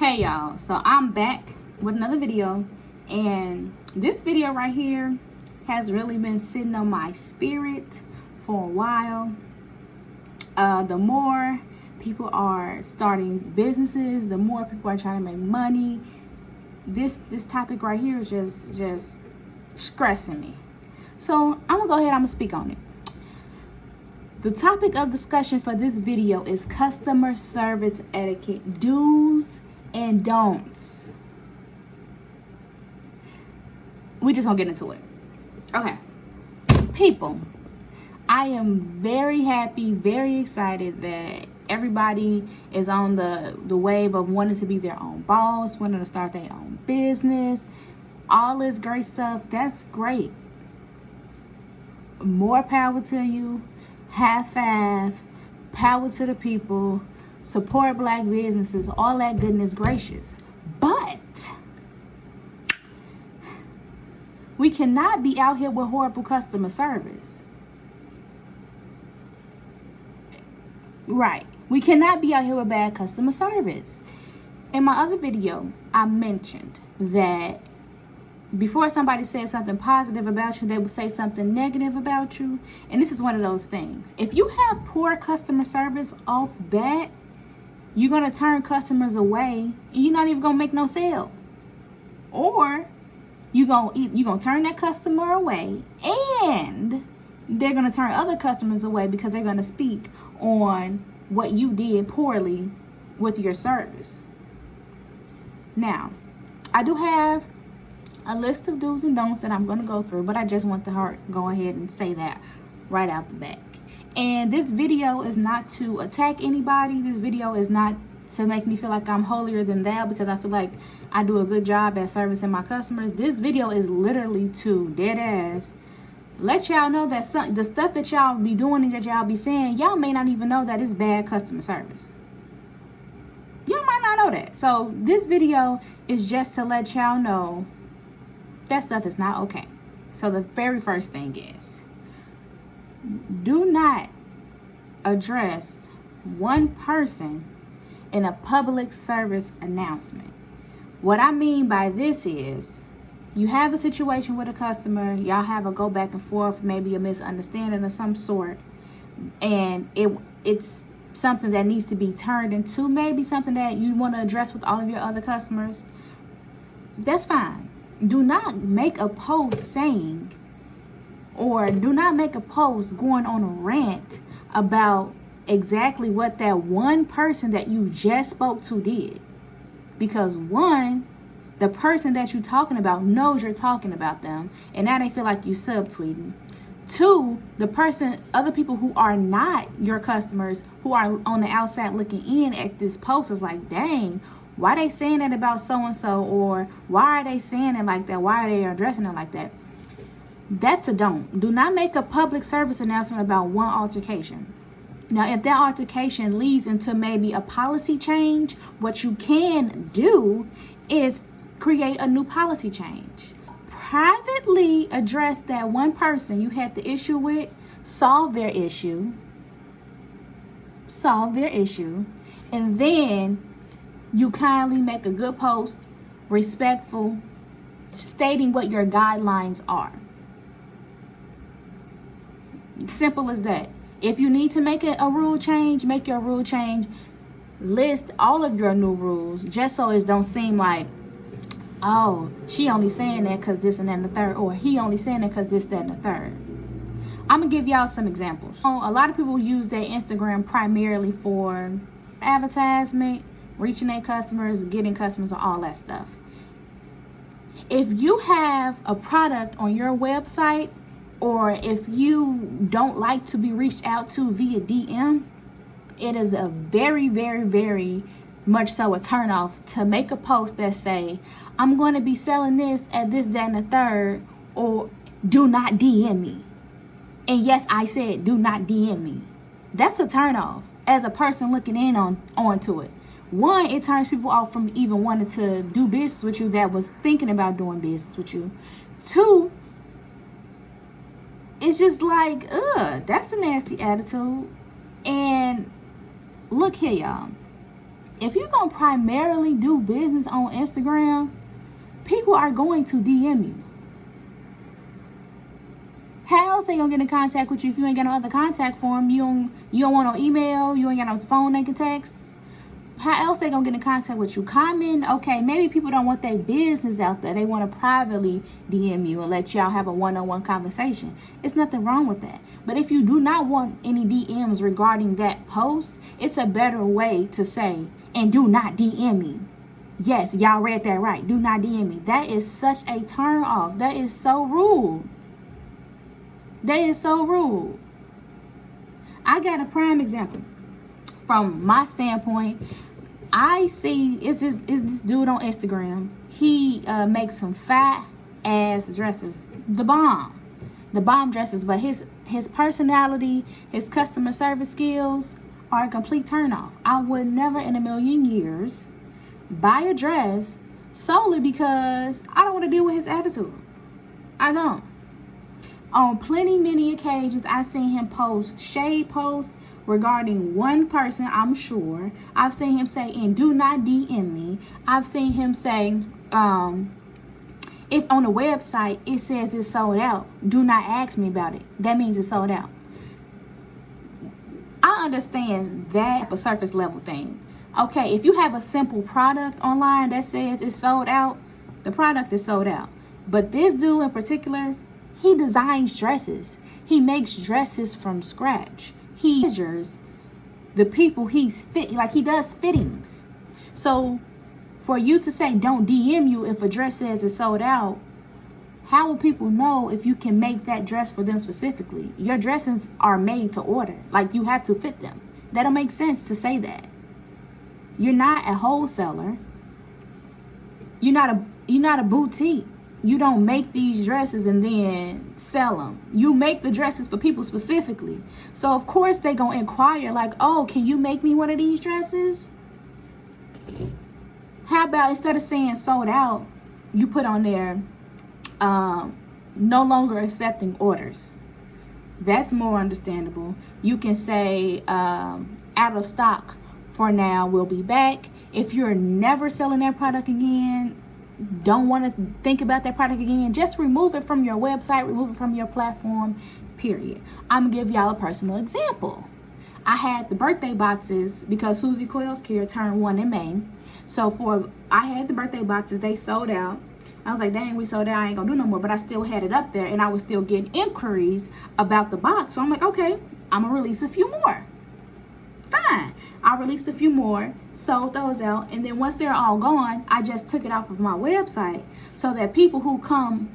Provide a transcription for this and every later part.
Hey y'all, so I'm back with another video, and this video right here has really been sitting on my spirit for a while. The more people are starting businesses, the more people are trying to make money. This topic right here is just stressing me. So I'm gonna go ahead, I'm gonna speak on it. The topic of discussion for this video is customer service etiquette, do's and don'ts. We just gonna get into it. Okay, people, I am very happy, very excited that everybody is on the wave of wanting to be their own boss, wanting to start their own business, all this great stuff. That's great. More power to you. Half power to the people, support black businesses, all that goodness gracious. But we cannot be out here with horrible customer service. Right. We cannot be out here with bad customer service. In my other video, I mentioned that before somebody said something positive about you, they would say something negative about you. And this is one of those things. If you have poor customer service off bat, you're going to turn customers away and you're not even going to make no sale. Or you're going to turn that customer away and they're going to turn other customers away because they're going to speak on what you did poorly with your service. Now, I do have a list of do's and don'ts that I'm going to go through, but I just want to go ahead and say that right out the back. And this video is not to attack anybody. This video is not to make me feel like I'm holier than thou because I feel like I do a good job at servicing my customers. This video is literally to dead ass let y'all know that the stuff that y'all be doing and that y'all be saying, y'all may not even know that it's bad customer service. Y'all might not know that. So this video is just to let y'all know that stuff is not okay. So the very first thing is, do not address one person in a public service announcement. What I mean by this is, you have a situation with a customer, y'all have a go back and forth, maybe a misunderstanding of some sort, and it's something that needs to be turned into maybe something that you want to address with all of your other customers. That's fine. Do not make a post saying, or do not make a post going on a rant about exactly what that one person that you just spoke to did. Because one, the person that you're talking about knows you're talking about them, and now they feel like you subtweeting. Two, other people who are not your customers, who are on the outside looking in at this post is like, dang, why are they saying that about so-and-so? Or why are they saying it like that? Why are they addressing it like that? That's a don't. Do not make a public service announcement about one altercation. Now, if that altercation leads into maybe a policy change, what you can do is create a new policy change. Privately address that one person you had the issue with, solve their issue, and then you kindly make a good post, respectful, stating what your guidelines are. Simple as that. If you need to make a rule change, make your rule change. List all of your new rules, just so it don't seem like, oh, she only saying that because this and that and the third, or he only saying that because this, that, and the third. I'm going to give y'all some examples. A lot of people use their Instagram primarily for advertisement, reaching their customers, getting customers, and all that stuff. If you have a product on your website, or if you don't like to be reached out to via DM, it is a very, very, very much so a turnoff to make a post that say, I'm going to be selling this at this, that, and the third, or do not DM me. And yes, I said do not DM me. That's a turnoff as a person looking in onto it. One, it turns people off from even wanting to do business with you that was thinking about doing business with you. Two, it's just like, that's a nasty attitude. And look here, y'all. if you're going to primarily do business on Instagram, people are going to DM you. How else they gonna get in contact with you if you ain't got no other contact for them? You don't want no email, you ain't got no phone they can text. How else they gonna get in contact with you? Comment. Okay, maybe people don't want their business out there. They want to privately DM you and let y'all have a one-on-one conversation. It's nothing wrong with that. But if you do not want any DMs regarding that post, it's a better way to say, and do not DM me. Yes, y'all read that right. Do not DM me. That is such a turn off. That is so rude. That is so rude. I got a prime example. From my standpoint, I see it's this dude on Instagram. He makes some fat ass dresses. The bomb dresses. But his personality, his customer service skills are a complete turn off. I would never in a million years buy a dress solely because I don't want to deal with his attitude. I don't. On many occasions, I've seen him post shade posts regarding one person, I'm sure. I've seen him say, and do not DM me. I've seen him say, if on the website it says it's sold out, do not ask me about it. That means it's sold out. I understand that a surface level thing. Okay, if you have a simple product online that says it's sold out, the product is sold out. But this dude in particular, he designs dresses. He makes dresses from scratch. He measures the people he's fit, like he does fittings. So for you to say don't DM you if a dress says it's sold out, how will people know if you can make that dress for them specifically? Your dresses are made to order. Like you have to fit them. That don't make sense to say that. You're not a wholesaler. You're not a boutique. You don't make these dresses and then sell them. You make the dresses for people specifically. So, of course, they going to inquire like, oh, can you make me one of these dresses? How about instead of saying sold out, you put on there, no longer accepting orders. That's more understandable. You can say out of stock for now, we'll be back. If you're never selling that product again, don't want to think about that product again, just remove it from your website, remove it from your platform, period. I'm gonna give y'all a personal example. I had the birthday boxes because SuesyCoils Care turned 1 in May. So I had the birthday boxes, they sold out. I was like, dang, we sold out, I ain't gonna do no more, but I still had it up there and I was still getting inquiries about the box. So I'm like, okay, I'm gonna release a few more. Fine. I released a few more, sold those out, and then once they're all gone, I just took it off of my website so that people who come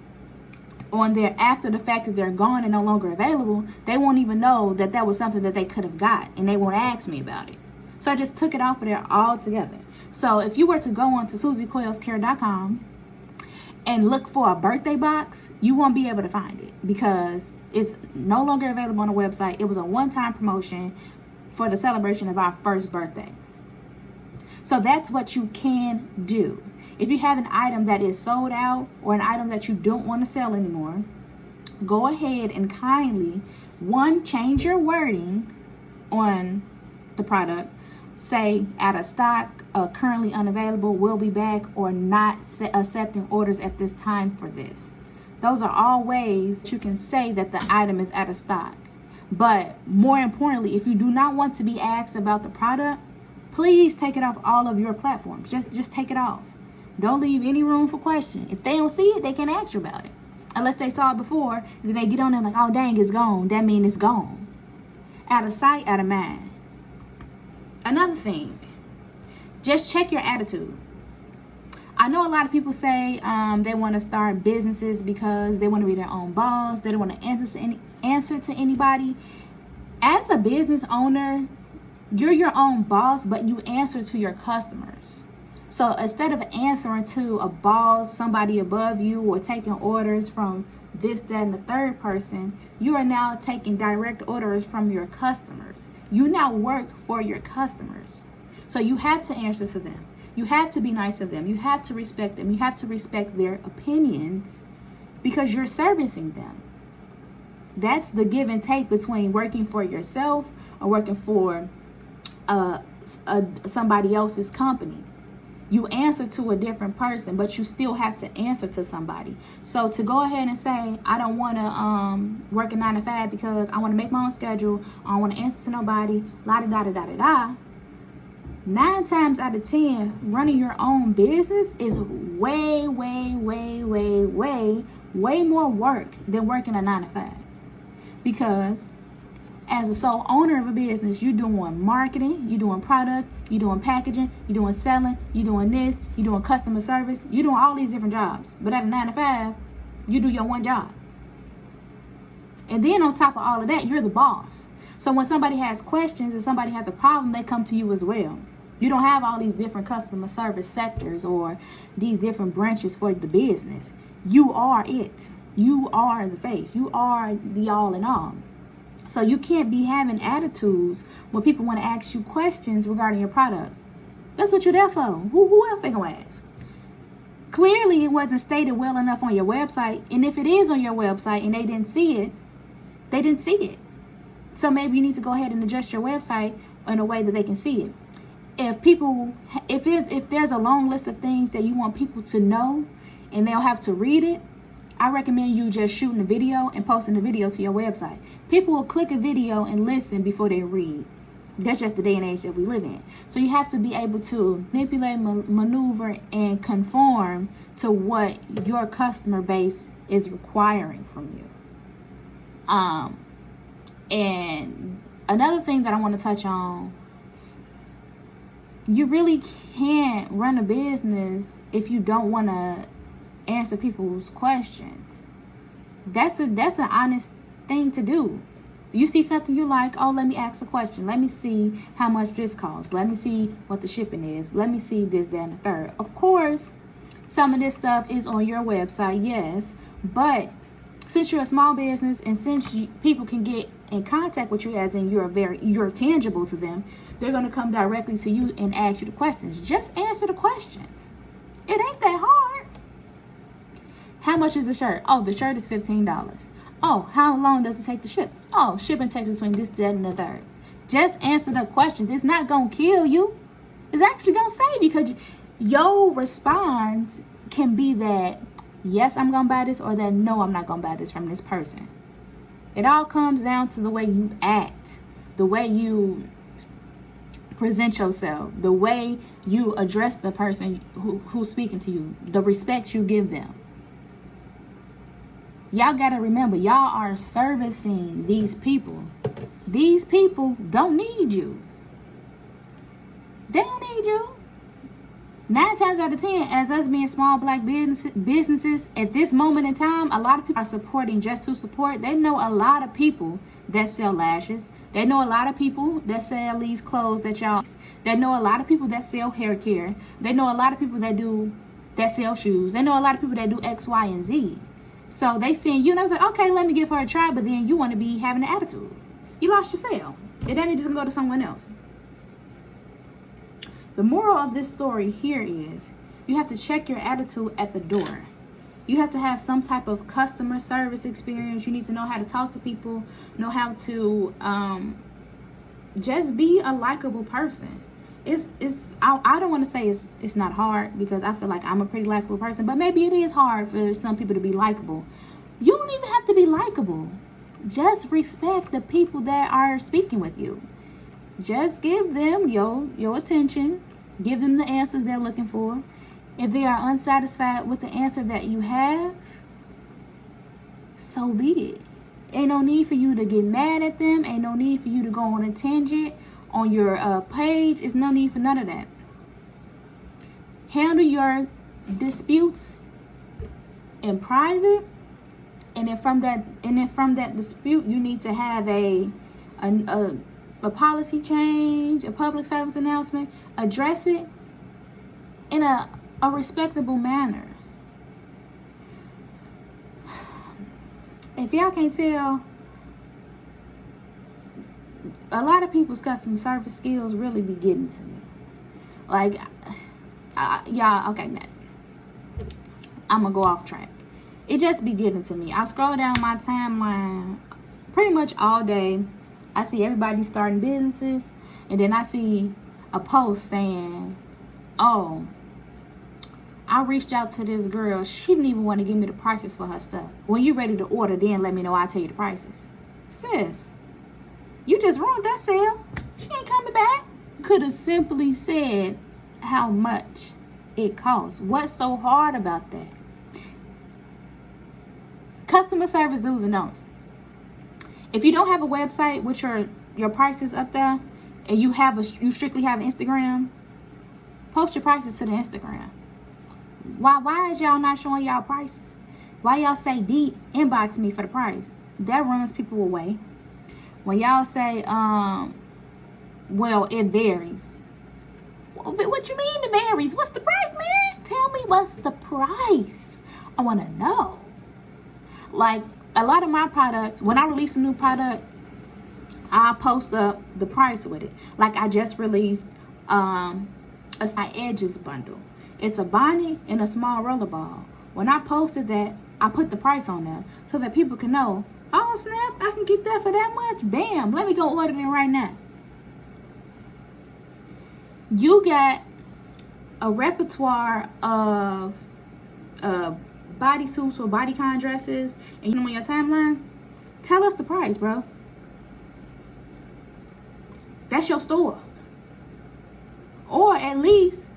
on there after the fact that they're gone and no longer available, they won't even know that that was something that they could have got, and they won't ask me about it. So I just took it off of there altogether. So if you were to go on to SuesyCoilsCare.com and look for a birthday box, you won't be able to find it because it's no longer available on the website. It was a one-time promotion for the celebration of our first birthday. So that's what you can do. If you have an item that is sold out or an item that you don't want to sell anymore, go ahead and kindly, one, change your wording on the product. Say out of stock, currently unavailable, will be back, or not accepting orders at this time for this. Those are all ways you can say that the item is out of stock. But more importantly, if you do not want to be asked about the product, please take it off all of your platforms. Just take it off. Don't leave any room for question. If they don't see it, they can't ask you about it. Unless they saw it before, then they get on there like, oh dang, it's gone. That means it's gone. Out of sight, out of mind. Another thing, just check your attitude. I know a lot of people say they want to start businesses because they want to be their own boss. They don't want to answer to anybody. As a business owner, you're your own boss, but you answer to your customers. So instead of answering to a boss, somebody above you, or taking orders from this, that, and the third person, you are now taking direct orders from your customers. You now work for your customers. So you have to answer to them. You have to be nice to them. You have to respect them. You have to respect their opinions because you're servicing them. That's the give and take between working for yourself or working for somebody else's company. You answer to a different person, but you still have to answer to somebody. So to go ahead and say, I don't want to work a 9 to 5 because I want to make my own schedule, I don't want to answer to nobody, la da da da da da da. 9 times out of 10, running your own business is way more work than working a 9 to 5. Because as a sole owner of a business, you're doing marketing, you're doing product, you're doing packaging, you're doing selling, you're doing this, you're doing customer service, you're doing all these different jobs. But at a 9 to 5, you do your one job. And then on top of all of that, you're the boss. So when somebody has questions and somebody has a problem, they come to you as well. You don't have all these different customer service sectors or these different branches for the business. You are it. You are the face. You are the all in all. So you can't be having attitudes when people want to ask you questions regarding your product. That's what you're there for. Who else they gonna ask? Clearly it wasn't stated well enough on your website. And if it is on your website and they didn't see it, they didn't see it. So maybe you need to go ahead and adjust your website in a way that they can see it. If there's a long list of things that you want people to know and they'll have to read it, I recommend you just shooting a video and posting the video to your website. People will click a video and listen before they read. That's just the day and age that we live in. So you have to be able to manipulate, maneuver, and conform to what your customer base is requiring from you. And another thing that I want to touch on, you really can't run a business if you don't want to answer people's questions. That's an honest thing to do. So you see something you like, oh, let me ask a question. Let me see how much this costs. Let me see what the shipping is. Let me see this, that, and the third. Of course, some of this stuff is on your website, yes. But since you're a small business and since people can get in contact with you as in you're tangible to them, they're going to come directly to you and ask you the questions. Just answer the questions. It ain't that hard. How much is the shirt? Oh, the shirt is $15. Oh, how long does it take to ship? Oh, shipping takes between this, that, and the third. Just answer the questions. It's not going to kill you. It's actually going to save you because your response can be that, yes, I'm going to buy this, or that, no, I'm not going to buy this from this person. It all comes down to the way you act, the way you present yourself, the way you address the person who's speaking to you, the respect you give them. Y'all got to remember, y'all are servicing these people. These people don't need you. They don't need you. 9 times out of 10, as us being small black businesses, at this moment in time, a lot of people are supporting just to support. They know a lot of people that sell lashes. They know a lot of people that sell these clothes that y'all. They know a lot of people that sell hair care. They know a lot of people that sell shoes. They know a lot of people that do X, Y, and Z. So they seeing you and I was like, okay, let me give her a try. But then you want to be having an attitude. You lost your sale. It ain't just gonna go to someone else. The moral of this story here is you have to check your attitude at the door. You have to have some type of customer service experience. You need to know how to talk to people, know how to just be a likable person. I don't want to say it's not hard because I feel like I'm a pretty likable person, but maybe it is hard for some people to be likable. You don't even have to be likable. Just respect the people that are speaking with you. Just give them your attention. Give them the answers they're looking for. If they are unsatisfied with the answer that you have, so be it. Ain't no need for you to get mad at them. Ain't no need for you to go on a tangent on your page. It's no need for none of that. Handle your disputes in private, and then from that dispute, you need to have a policy change, a public service announcement. Address it in a respectable manner. If y'all can't tell, a lot of people's customer service skills really be getting to me. Like, y'all, okay, I'm gonna go off track. It just be getting to me. I scroll down my timeline pretty much all day. I see everybody starting businesses, and then I see a post saying, oh, I reached out to this girl. She didn't even want to give me the prices for her stuff. When you're ready to order, then let me know. I'll tell you the prices. Sis, you just ruined that sale. She ain't coming back. You could have simply said how much it costs. What's so hard about that? Customer service do's and don'ts. If you don't have a website with your prices up there, and you strictly have Instagram, post your prices to the Instagram. Why is y'all not showing y'all prices? Why y'all say inbox me for the price? That runs people away. When y'all say, well, it varies. What you mean it varies? What's the price, man? Tell me what's the price. I want to know. Like, a lot of my products, when I release a new product, I post up the price with it. Like, I just released a Edges bundle. It's a bonnet and a small roller ball. When I posted that, I put the price on there so that people can know, oh snap, I can get that for that much. Bam, let me go order it right now. You got a repertoire of bodysuits or bodycon dresses and you know on your timeline. Tell us the price, bro. That's your store. Or at least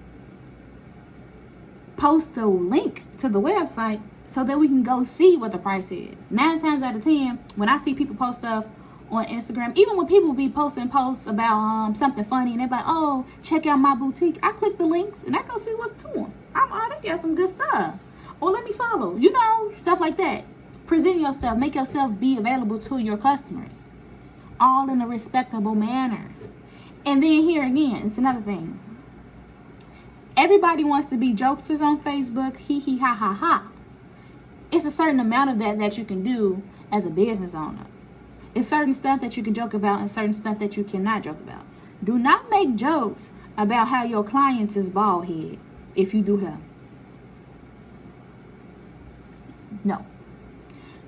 post the link to the website so that we can go see what the price is. 9 times out of 10, when I see people post stuff on Instagram, even when people be posting posts about something funny and they're like, oh, check out my boutique, I click the links and I go see what's to them. They got some good stuff. Or let me follow. You know, stuff like that. Present yourself. Make yourself be available to your customers. All in a respectable manner. And then here again, it's another thing. Everybody wants to be jokesters on Facebook. Hee hee ha ha ha. It's a certain amount of that you can do as a business owner. It's certain stuff that you can joke about and certain stuff that you cannot joke about. Do not make jokes about how your client is bald head if you do hair. No.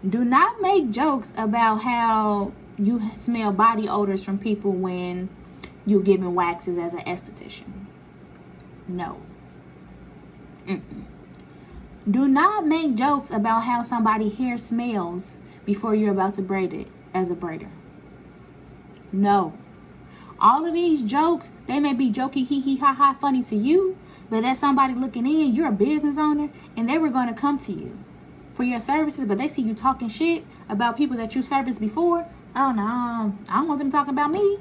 Do not make jokes about how you smell body odors from people when you're giving waxes as an esthetician. No. Mm-mm. Do not make jokes about how somebody's hair smells before you're about to braid it as a braider. No. All of these jokes, they may be jokey, hee hee ha ha funny to you, but as somebody looking in, you're a business owner and they were going to come to you for your services, but they see you talking shit about people that you serviced before. Oh no, I don't want them talking about me.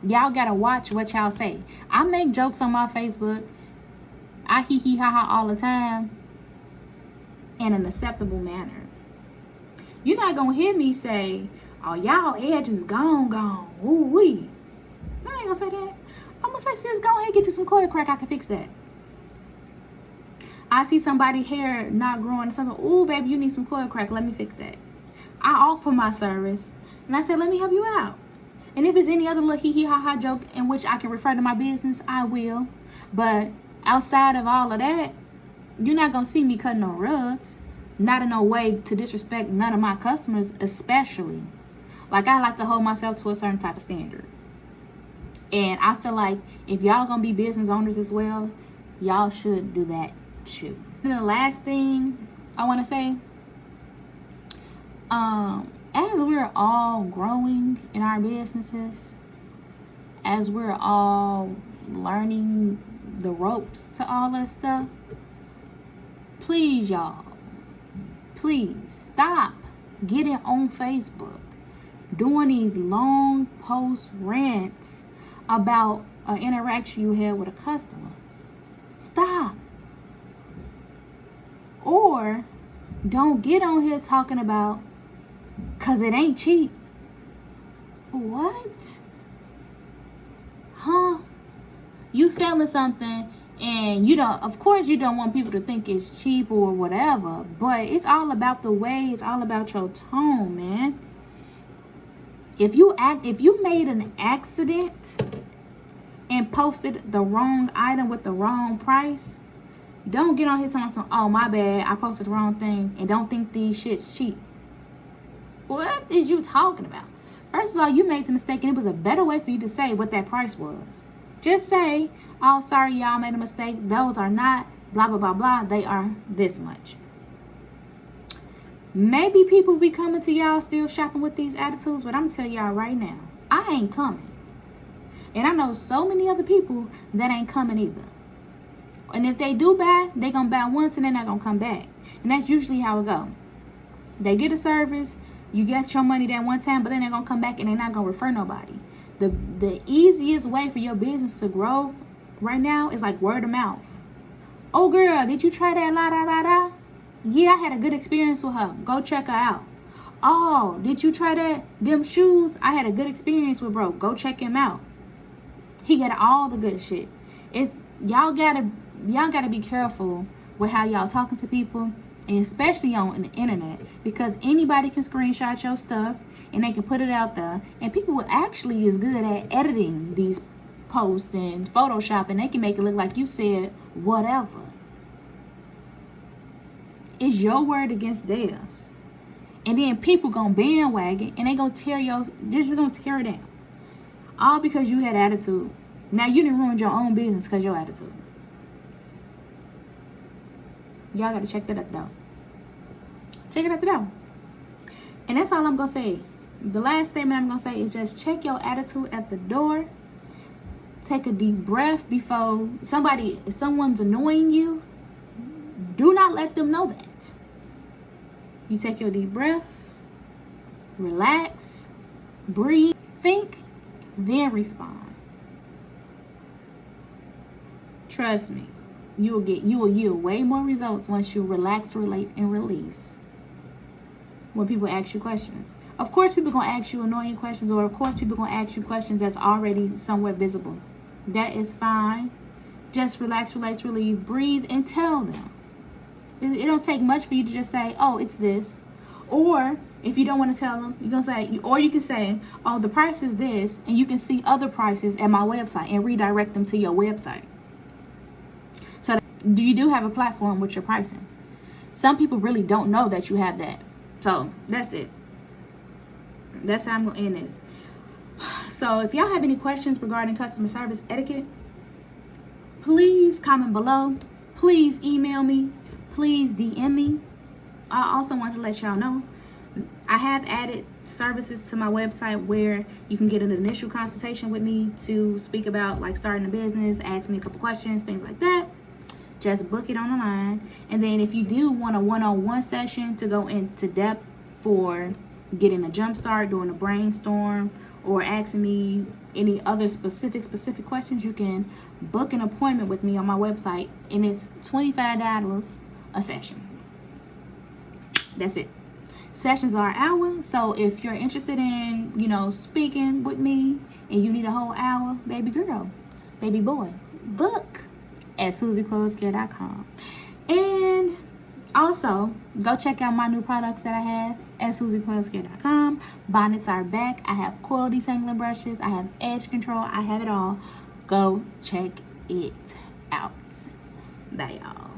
Y'all gotta watch what y'all say. I make jokes on my Facebook. I hee hee ha ha all the time in an acceptable manner. You're not gonna hear me say, oh, y'all edges gone. Ooh wee. I ain't gonna say that. I'm gonna say, sis, go ahead, get you some coil crack. I can fix that. I see somebody hair not growing or something. Ooh, baby, you need some coil crack. Let me fix that. I offer my service. And I said, let me help you out. And if it's any other little hee hee ha ha joke in which I can refer to my business, I will. But outside of all of that, you're not going to see me cutting no rugs. Not in no way to disrespect none of my customers, especially. Like, I like to hold myself to a certain type of standard. And I feel like if y'all going to be business owners as well, y'all should do that too. And the last thing I want to say, as we're all growing in our businesses, as we're all learning the ropes to all that stuff, please, y'all, please stop getting on Facebook doing these long post rants about an interaction you had with a customer. Stop. Or don't get on here talking about, cause it ain't cheap. What? Huh? You selling something and you don't, of course you don't want people to think it's cheap or whatever, but it's all about the way, it's all about your tone, man. If you made an accident and posted the wrong item with the wrong price, don't get on here telling some, oh my bad, I posted the wrong thing and don't think these shit's cheap. What is you talking about? First of all, you made the mistake, and it was a better way for you to say what that price was. Just say, oh, sorry, y'all made a mistake. Those are not blah, blah, blah, blah. They are this much. Maybe people be coming to y'all still shopping with these attitudes, but I'm going to tell y'all right now, I ain't coming. And I know so many other people that ain't coming either. And if they do buy, they going to buy once and then they're going to come back. And that's usually how it go. They get a service, you get your money that one time, but then they're going to come back and they're not going to refer nobody. The easiest way for your business to grow right now is like word of mouth. Oh, girl, did you try that la da da da? Yeah, I had a good experience with her. Go check her out. Oh, did you try them shoes? I had a good experience with bro. Go check him out. He got all the good shit. Y'all gotta be careful with how y'all talking to people, and especially on the internet, because anybody can screenshot your stuff and they can put it out there, and people actually is good at editing these posts and Photoshop, and they can make it look like you said whatever. It's your word against theirs. And then people gonna bandwagon and they gonna they're just gonna tear it down. All because you had attitude. Now you done ruined your own business because your attitude. Y'all gotta check that out though. Check it out though. And that's all I'm gonna say. The last statement I'm gonna say is just check your attitude at the door. Take a deep breath before if someone's annoying you. Do not let them know that. You take your deep breath, relax, breathe, think, then respond. Trust me, you will yield way more results once you relax, relate, and release. When people ask you questions. Of course, people gonna ask you annoying questions, or of course, people gonna ask you questions that's already somewhere visible. That is fine. Just relax, relax, relieve, breathe, and tell them. It don't take much for you to just say, oh, it's this. Or if you don't want to tell them, you're going to say, or you can say, oh, the price is this, and you can see other prices at my website and redirect them to your website. So you do have a platform with your pricing. Some people really don't know that you have that. So that's it. That's how I'm going to end this. So if y'all have any questions regarding customer service etiquette, please comment below. Please email me. Please DM me. I also want to let y'all know I have added services to my website where you can get an initial consultation with me to speak about like starting a business, ask me a couple questions, things like that. Just book it on the line. And then if you do want a one-on-one session to go into depth for getting a jump start, doing a brainstorm, or asking me any other specific questions, you can book an appointment with me on my website, and it's $25 a session. That's it. Sessions are an hour, so if you're interested in, speaking with me and you need a whole hour, baby girl, baby boy, book at SuesyCoils.com. And also, go check out my new products that I have at SuesyCoils.com. Bonnets are back. I have coil detangling brushes. I have edge control. I have it all. Go check it out. Bye, y'all.